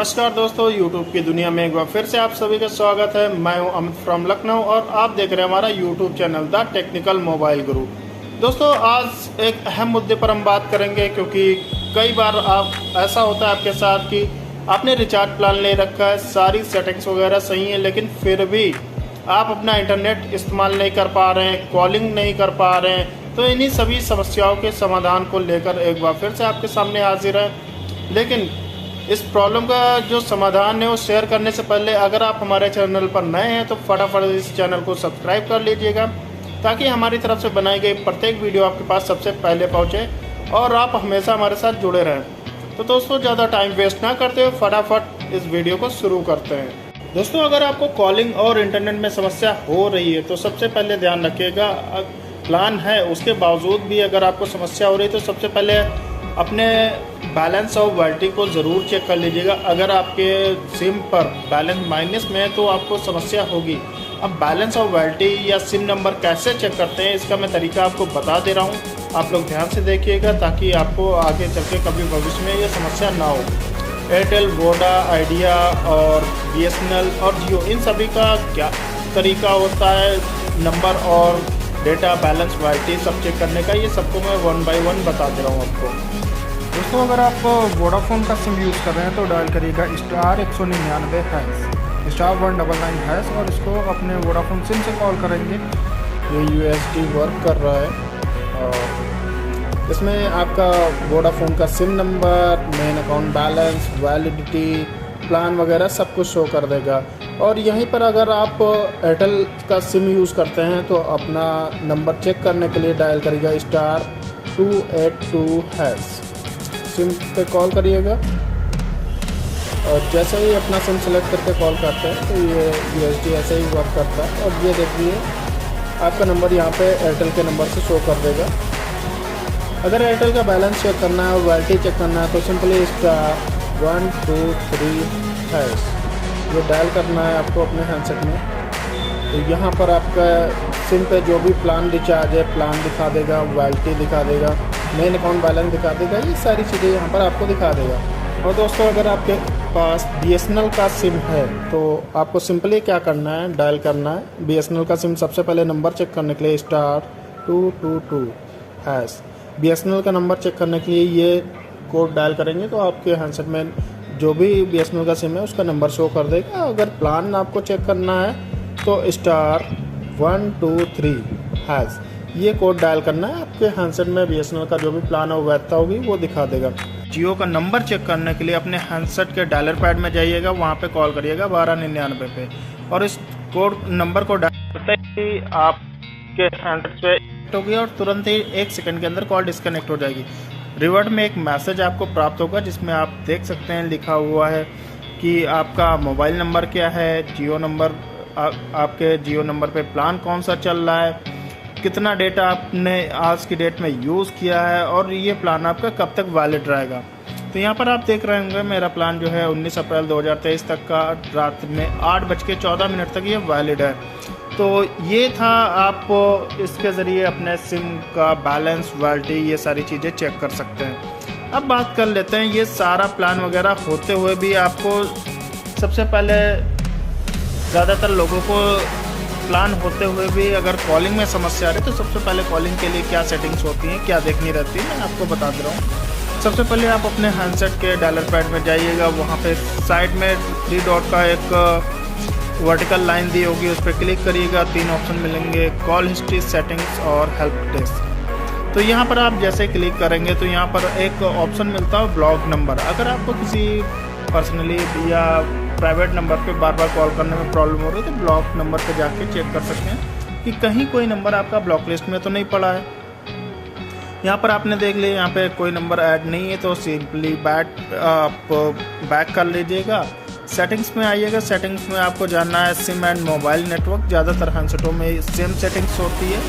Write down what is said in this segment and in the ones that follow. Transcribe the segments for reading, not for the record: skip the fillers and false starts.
नमस्कार दोस्तों, YouTube की दुनिया में एक बार फिर से आप सभी का स्वागत है। मैं हूं अमित फ्रॉम लखनऊ और आप देख रहे हैं हमारा YouTube channel the technical mobile गुरु। दोस्तों, आज एक अहम मुद्दे पर हम बात करेंगे, क्योंकि कई बार ऐसा होता है आपके साथ कि आपने रिचार्ज प्लान ले रखा है, सारी सेटिंग्स वगैरह सही है, लेकिन फिर भी आप अपना इंटरनेट इस्तेमाल नहीं कर पा रहे हैं, कॉलिंग नहीं कर पा रहे हैं। तो इन्हीं सभी समस्याओं के समाधान को लेकर एक बार फिर से आपके सामने हाजिर है। लेकिन इस प्रॉब्लम का जो समाधान है वो शेयर करने से पहले अगर आप हमारे चैनल पर नए हैं तो फटाफट इस चैनल को सब्सक्राइब कर लीजिएगा, ताकि हमारी तरफ से बनाई गई प्रत्येक वीडियो आपके पास सबसे पहले पहुंचे और आप हमेशा हमारे साथ जुड़े रहें। तो दोस्तों, ज़्यादा टाइम वेस्ट ना करते हुए फटाफट इस वीडियो को शुरू करते हैं। दोस्तों, अगर आपको कॉलिंग और इंटरनेट में समस्या हो रही है तो सबसे पहले ध्यान रखिएगा, प्लान है उसके बावजूद भी अगर आपको समस्या हो रही है तो सबसे पहले अपने बैलेंस और वैलिडिटी को ज़रूर चेक कर लीजिएगा। अगर आपके सिम पर बैलेंस माइनस में है तो आपको समस्या होगी। अब बैलेंस और वैलिडिटी या सिम नंबर कैसे चेक करते हैं, इसका मैं तरीका आपको बता दे रहा हूँ। आप लोग ध्यान से देखिएगा ताकि आपको आगे चल के कभी भविष्य में ये समस्या ना हो। एयरटेल, वोडा, आइडिया और BSNL और जियो, इन सभी का क्या तरीका होता है नंबर और डेटा बैलेंस वैलिडिटी सब चेक करने का, ये सबको मैं 1 बाय 1 बता दे रहा हूँ आपको। दोस्तों, अगर आप वोडाफोन का सिम यूज़ कर रहे हैं तो डायल करिएगा *199# *199# और इसको अपने वोडाफोन सिम से कॉल करेंगे। ये USD वर्क कर रहा है और इसमें आपका वोडाफोन का SIM number, main account balance, validity, plan वगैरह सब कुछ शो कर देगा। और यहीं पर अगर आप एयरटेल का सिम यूज़ करते हैं तो अपना नंबर चेक करने के लिए डायल करिएगा *282#। सिम पे कॉल करिएगा और जैसे ही अपना सिम सेलेक्ट करके कॉल करते हैं तो ये USD ऐसे ही वर्क करता है। और ये देखिए आपका नंबर यहाँ पे एयरटेल के नंबर से शो कर देगा। अगर एयरटेल का बैलेंस चेक करना है और वैलिडिटी चेक करना है तो सिंपली *123# ये डायल करना है आपको अपने हैंडसेट में। तो यहाँ पर आपका सिम पे जो भी प्लान रिचार्ज है प्लान दिखा देगा, वैलिडिटी दिखा देगा, मेन अकाउंट बैलेंस दिखा देगा, ये सारी चीज़ें यहाँ पर आपको दिखा देगा। और दोस्तों, अगर आपके पास BSNL का सिम है तो आपको सिंपली क्या करना है, डायल करना है BSNL का सिम। सबसे पहले नंबर चेक करने के लिए *222#। BSNL का नंबर चेक करने के लिए ये कोड डायल करेंगे तो आपके हैंडसेट में जो भी BSNL का सिम है उसका नंबर शो कर देगा। अगर प्लान आपको चेक करना है तो *123# ये कोड डायल करना है। आपके हैंडसेट में BSNL का जो भी प्लान हो वैधता होगी वो दिखा देगा। जियो का नंबर चेक करने के लिए अपने हैंडसेट के डायलर पैड में जाइएगा, वहाँ पे कॉल करिएगा 1299 पे और इस कोड नंबर को डायल करते ही आपके हैंडसेट पे होगी और तुरंत ही 1 सेकंड के अंदर कॉल डिस्कनेक्ट हो जाएगी। रिवर्ट में एक मैसेज आपको प्राप्त होगा जिसमें आप देख सकते हैं लिखा हुआ है कि आपका मोबाइल नंबर क्या है, जियो नंबर, आपके जियो नंबर पे प्लान कौन सा चल रहा है, कितना डेटा आपने आज की डेट में यूज़ किया है और ये प्लान आपका कब तक वैलिड रहेगा। तो यहाँ पर आप देख रहे होंगे मेरा प्लान जो है 19 अप्रैल 2023 तक का रात में 8:14 तक ये वैलिड है। तो ये था, आप इसके ज़रिए अपने सिम का बैलेंस, वैलिडिटी, ये सारी चीज़ें चेक कर सकते हैं। अब बात कर लेते हैं, ये सारा प्लान वगैरह होते हुए भी आपको सबसे पहले ज़्यादातर लोगों को प्लान होते हुए भी अगर कॉलिंग में समस्या आ रही है तो सबसे पहले कॉलिंग के लिए क्या सेटिंग्स होती हैं, क्या देखनी रहती है, मैं आपको बता दे रहा हूँ। सबसे पहले आप अपने हैंडसेट के डायलर पैड में जाइएगा, वहाँ पे साइड में 3 डॉट का एक वर्टिकल लाइन दी होगी, उस पर क्लिक करिएगा। 3 ऑप्शन मिलेंगे, कॉल हिस्ट्री, सेटिंग्स और हेल्प डेस्क। तो यहाँ पर आप जैसे क्लिक करेंगे तो यहाँ पर एक ऑप्शन मिलता है ब्लॉक नंबर। अगर आपको किसी पर्सनली या प्राइवेट नंबर पे बार बार कॉल करने में प्रॉब्लम हो रही है तो ब्लॉक नंबर पे जाके चेक कर सकते हैं कि कहीं कोई नंबर आपका ब्लॉक लिस्ट में तो नहीं पड़ा है। यहाँ पर आपने देख लिया यहाँ पे कोई नंबर ऐड नहीं है तो सिंपली बैक कर लीजिएगा। सेटिंग्स में आइएगा, सेटिंग्स में आपको जानना है सिम एंड मोबाइल नेटवर्क। ज़्यादातर हैंडसेटों में सेम सेटिंग्स होती है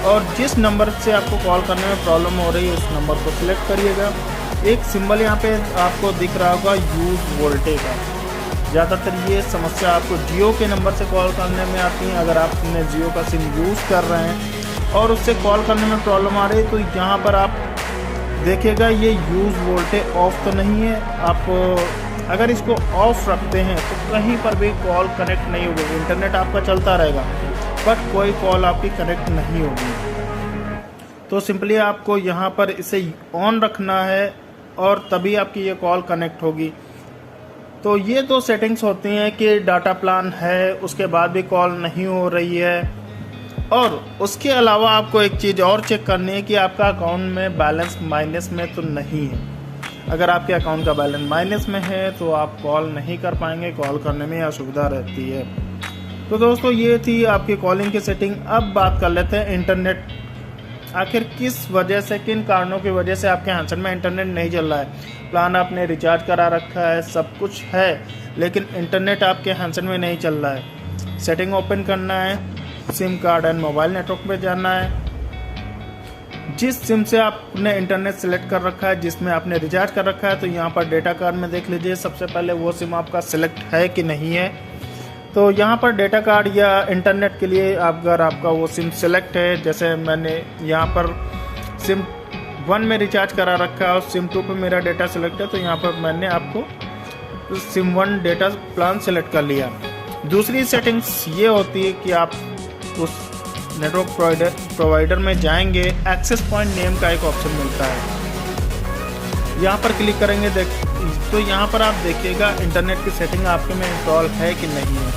और जिस नंबर से आपको कॉल करने में प्रॉब्लम हो रही है उस नंबर को सिलेक्ट करिएगा। एक सिंबल यहाँ पे आपको दिख रहा होगा यूज़ वोल्टेज का। ज़्यादातर ये समस्या आपको जियो के नंबर से कॉल करने में आती है। अगर आप अपने जियो का सिम यूज़ कर रहे हैं और उससे कॉल करने में प्रॉब्लम आ रही है तो यहाँ पर आप देखिएगा ये यूज़ वोल्टेज ऑफ तो नहीं है। आप अगर इसको ऑफ रखते हैं तो कहीं पर भी कॉल कनेक्ट नहीं होगी, इंटरनेट आपका चलता रहेगा बट कोई कॉल आपकी कनेक्ट नहीं होगी। तो सिंपली आपको यहाँ पर इसे ऑन रखना है और तभी आपकी ये कॉल कनेक्ट होगी। तो ये दो सेटिंग्स होती हैं कि डाटा प्लान है उसके बाद भी कॉल नहीं हो रही है। और उसके अलावा आपको एक चीज़ और चेक करनी है कि आपका अकाउंट में बैलेंस माइनस में तो नहीं है। अगर आपके अकाउंट का बैलेंस माइनस में है तो आप कॉल नहीं कर पाएंगे, कॉल करने में असुविधा रहती है। तो दोस्तों ये थी आपकी कॉलिंग की सेटिंग। अब बात कर लेते हैं इंटरनेट। आखिर किस वजह से, किन कारणों की वजह से आपके हैंडसेट में इंटरनेट नहीं चल रहा है। प्लान आपने रिचार्ज करा रखा है, सब कुछ है, लेकिन इंटरनेट आपके हैंडसेट में नहीं चल रहा है। सेटिंग ओपन करना है, SIM card and mobile network पे जाना है। जिस सिम से आपने इंटरनेट सेलेक्ट कर रखा है, जिसमें आपने रिचार्ज कर रखा है, तो यहाँ पर डेटा कार्ड में देख लीजिए सबसे पहले वो सिम आपका सिलेक्ट है कि नहीं है। तो यहाँ पर डेटा कार्ड या इंटरनेट के लिए अगर आपका वो सिम सिलेक्ट है, जैसे मैंने यहाँ पर सिम 1 में रिचार्ज करा रखा है और सिम 2 पे मेरा डेटा सिलेक्ट है, तो यहाँ पर मैंने आपको सिम 1 डेटा प्लान सेलेक्ट कर लिया। दूसरी सेटिंग्स ये होती है कि आप उस नेटवर्क प्रोवाइडर में जाएंगे, एक्सेस पॉइंट नेम का एक ऑप्शन मिलता है, यहाँ पर क्लिक करेंगे तो यहाँ पर आप देखिएगा इंटरनेट की सेटिंग आपके में इंस्टॉल है कि नहीं है।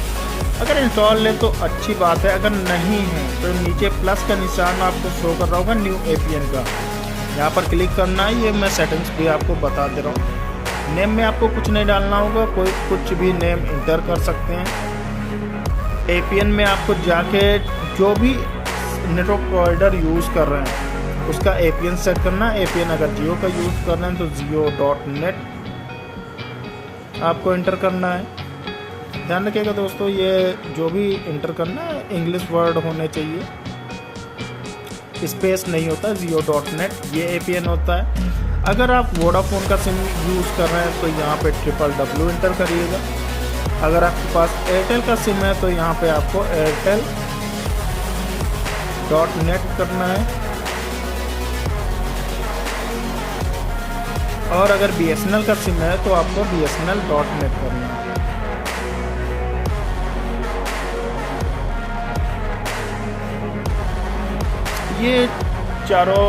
अगर इंस्टॉल है तो अच्छी बात है, अगर नहीं है तो नीचे प्लस का निशान आपको शो कर रहा होगा न्यू APN का, यहाँ पर क्लिक करना है। ये मैं सेटिंग्स भी आपको बता दे रहा हूँ। नेम में आपको कुछ नहीं डालना होगा, कोई कुछ भी नेम इंटर कर सकते हैं। APN में आपको जाके जो भी नेटवर्क प्रोवाइडर यूज़ कर रहे हैं उसका APN सेट करना है। APN अगर जियो का यूज़ कर रहे हैं तो जियो.net आपको इंटर करना है। ध्यान रखिएगा दोस्तों, ये जो भी इंटर करना है इंग्लिश वर्ड होने चाहिए, स्पेस नहीं होता। जियो.net ये APN होता है। अगर आप वोडाफोन का सिम यूज़ कर रहे हैं तो यहाँ पे www इंटर करिएगा। अगर आपके पास एयरटेल का सिम है तो यहाँ पे आपको airtel.net करना है। और अगर BSNL का सिम है तो आपको BSNL.net करना है। ये चारों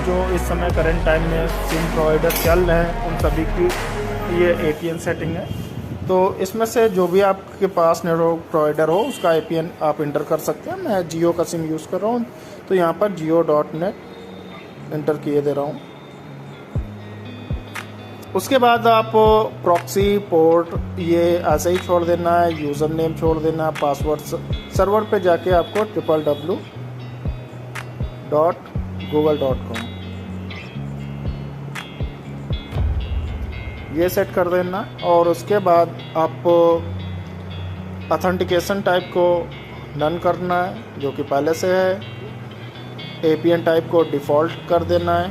जो इस समय करंट टाइम में सिम प्रोवाइडर चल रहे हैं उन सभी की ये APN सेटिंग है। तो इसमें से जो भी आपके पास नेटवर्क प्रोवाइडर हो उसका APN आप इंटर कर सकते हैं। मैं जियो का सिम यूज़ कर रहा हूँ तो यहाँ पर जियो.net इंटर किए दे रहा हूँ। उसके बाद आप प्रॉक्सी पोर्ट ये ऐसे ही छोड़ देना है, यूज़र नेम छोड़ देना है, पासवर्ड सर्वर पे जाके आपको www.google.com ये सेट कर देना। और उसके बाद आप ऑथेंटिकेशन टाइप को डन करना है जो कि पहले से है। APN टाइप को डिफ़ॉल्ट कर देना है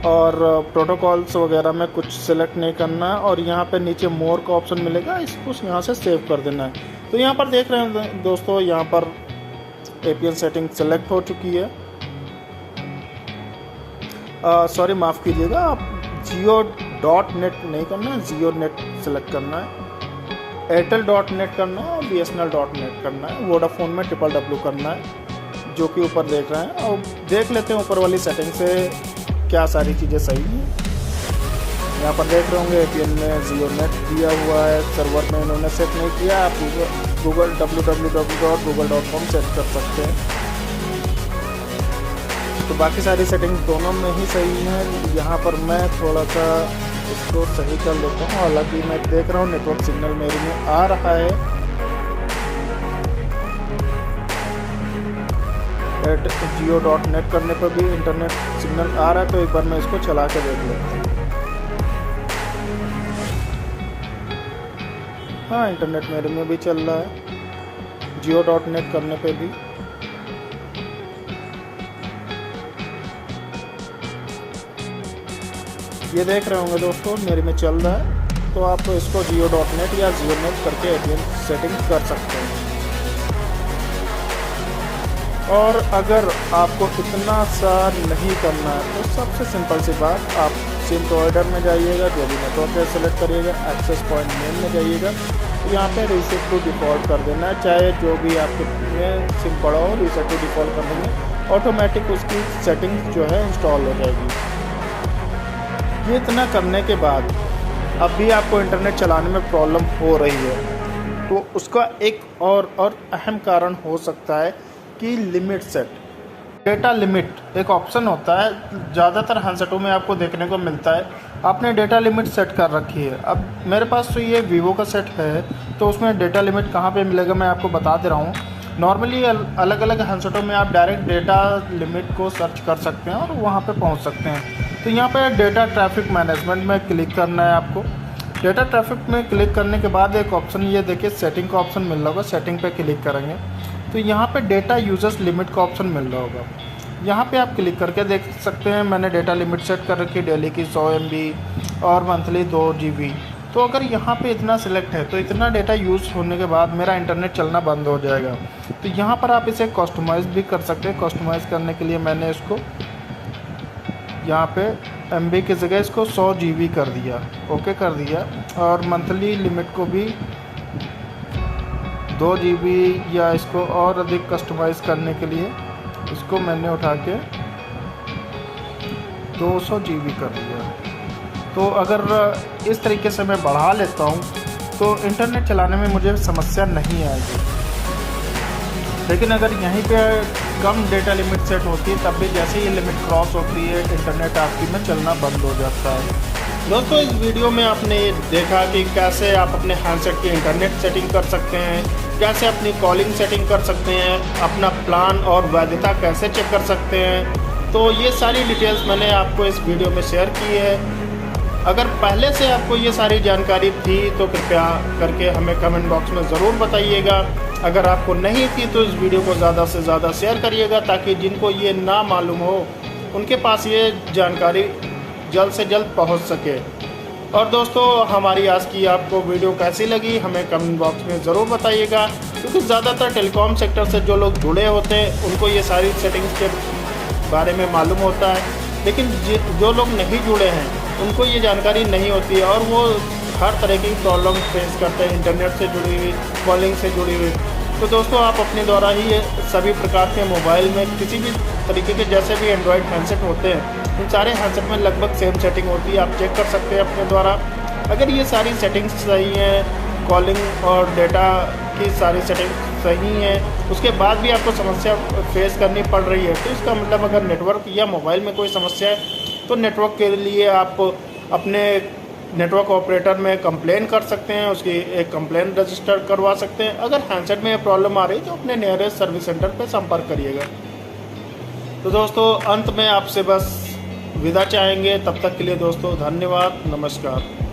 और प्रोटोकॉल्स वगैरह में कुछ सिलेक्ट नहीं करना है। और यहाँ पे नीचे मोर का ऑप्शन मिलेगा, इसको यहाँ से सेव कर देना है। तो यहाँ पर देख रहे हैं दोस्तों, यहाँ पर APN सेटिंग सेलेक्ट हो चुकी है। सॉरी माफ़ कीजिएगा, आप जियो.net नहीं करना है, जियो.net सेलेक्ट करना है, एयरटेल.net करना है और BSNL.net करना है, वोडाफोन में www करना है जो कि ऊपर देख रहे हैं। और देख लेते हैं ऊपर वाली सेटिंग से क्या सारी चीज़ें सही हैं। यहाँ पर देख रहे होंगे APN में जियो.net दिया हुआ है, सर्वर में इन्होंने सेट नहीं किया। आप www.google.com सेट कर सकते हैं। तो बाकी सारी सेटिंग दोनों में ही सही हैं। यहाँ पर मैं थोड़ा सा इसको सही कर लेता हूँ। हालांकि मैं देख रहा हूँ नेटवर्क सिग्नल मेरे में आ रहा है, जियो.net करने पर भी इंटरनेट सिग्नल आ रहा है। तो एक बार मैं इसको चला के देख लेता हूँ। हाँ, इंटरनेट मेरे में भी चल रहा है, जियो.net करने पे भी। ये देख रहे होंगे दोस्तों मेरे में चल रहा है। तो आप इसको जियो.net या जियो.net करके APN सेटिंग कर सकते हैं। और अगर आपको इतना सा नहीं करना है तो सबसे सिंपल सी बात, आप सिम प्रोवाइडर में जाइएगा, जो भी नेटवर्क है सेलेक्ट करिएगा, एक्सेस पॉइंट नेम में जाइएगा, तो यहाँ पे रीसेट टू डिफ़ॉल्ट कर देना है। चाहे जो भी आपके में सिम पड़ा हो, रीसेट टू डिफ़ॉल्ट कर देंगे, ऑटोमेटिक उसकी सेटिंग जो है इंस्टॉल हो जाएगी। ये इतना करने के बाद अब भी आपको इंटरनेट चलाने में प्रॉब्लम हो रही है, तो उसका एक और अहम कारण हो सकता है कि लिमिट सेट, डेटा लिमिट एक ऑप्शन होता है, ज़्यादातर हैंडसेटों में आपको देखने को मिलता है। आपने डेटा लिमिट सेट कर रखी है। अब मेरे पास तो ये वीवो का सेट है, तो उसमें डेटा लिमिट कहाँ पे मिलेगा मैं आपको बता दे रहा हूँ। नॉर्मली अलग अलग हैंडसेटों में आप डायरेक्ट डेटा लिमिट को सर्च कर सकते हैं और वहाँ पे पहुँच सकते हैं। तो यहाँ पे डेटा ट्रैफिक मैनेजमेंट में क्लिक करना है आपको। डेटा ट्रैफिक में क्लिक करने के बाद एक ऑप्शन ये देखिए सेटिंग का ऑप्शन मिल रहा होगा, सेटिंग पे क्लिक करेंगे तो यहाँ पे डेटा यूजर्स लिमिट का ऑप्शन मिल रहा होगा। यहाँ पे आप क्लिक करके देख सकते हैं मैंने डेटा लिमिट सेट कर रखी है डेली की 100 MB और मंथली 2 GB। तो अगर यहाँ पे इतना सिलेक्ट है तो इतना डेटा यूज़ होने के बाद मेरा इंटरनेट चलना बंद हो जाएगा। तो यहाँ पर आप इसे कस्टमाइज़ भी कर सकते हैं। कस्टमाइज़ करने के लिए मैंने इसको यहाँ पे MB की जगह इसको 100 GB कर दिया, ओके कर दिया। और मंथली लिमिट को भी 2 GB या इसको और अधिक कस्टमाइज़ करने के लिए इसको मैंने उठा के 200 GB कर दिया। तो अगर इस तरीके से मैं बढ़ा लेता हूँ तो इंटरनेट चलाने में मुझे समस्या नहीं आएगी। लेकिन अगर यहीं पे कम डेटा लिमिट सेट होती है तब भी जैसे ये लिमिट क्रॉस होती है इंटरनेट आपकी में चलना बंद हो जाता है। दोस्तों इस वीडियो में आपने देखा कि कैसे आप अपने हैंडसेट की इंटरनेट सेटिंग कर सकते हैं, कैसे अपनी कॉलिंग सेटिंग कर सकते हैं, अपना प्लान और वैधता कैसे चेक कर सकते हैं। तो ये सारी डिटेल्स मैंने आपको इस वीडियो में शेयर की है। अगर पहले से आपको ये सारी जानकारी थी तो कृपया करके हमें कमेंट बॉक्स में ज़रूर बताइएगा। अगर आपको नहीं थी तो इस वीडियो को ज़्यादा से ज़्यादा शेयर करिएगा ताकि जिनको ये ना मालूम हो उनके पास ये जानकारी जल्द से जल्द पहुंच सके। और दोस्तों हमारी आज की आपको वीडियो कैसी लगी हमें कमेंट बॉक्स में ज़रूर बताइएगा, क्योंकि ज़्यादातर टेलीकॉम सेक्टर से जो लोग जुड़े होते हैं उनको ये सारी सेटिंग्स के बारे में मालूम होता है, लेकिन जो लोग नहीं जुड़े हैं उनको ये जानकारी नहीं होती है और वो हर तरह की प्रॉब्लम फेस करते हैं इंटरनेट से जुड़ी हुई, कॉलिंग से जुड़ी हुई। तो दोस्तों आप अपने द्वारा ही ये सभी प्रकार के मोबाइल में किसी भी तरीके के जैसे भी एंड्रॉयड हैंडसेट होते हैं उन सारे हैंडसेट में लगभग सेम सेटिंग होती है, आप चेक कर सकते हैं अपने द्वारा। अगर ये सारी सेटिंग्स सही हैं, कॉलिंग और डेटा की सारी सेटिंग्स सही हैं, उसके बाद भी आपको समस्या फेस करनी पड़ रही है तो इसका मतलब अगर नेटवर्क या मोबाइल में कोई समस्या है तो नेटवर्क के लिए आप अपने नेटवर्क ऑपरेटर में कंप्लेन कर सकते हैं, उसकी एक कंप्लेन रजिस्टर करवा सकते हैं। अगर हैंडसेट में प्रॉब्लम आ रही है तो अपने नियरेस्ट सर्विस सेंटर पर संपर्क करिएगा। तो दोस्तों अंत में आपसे बस विदा चाहेंगे, तब तक के लिए दोस्तों धन्यवाद, नमस्कार।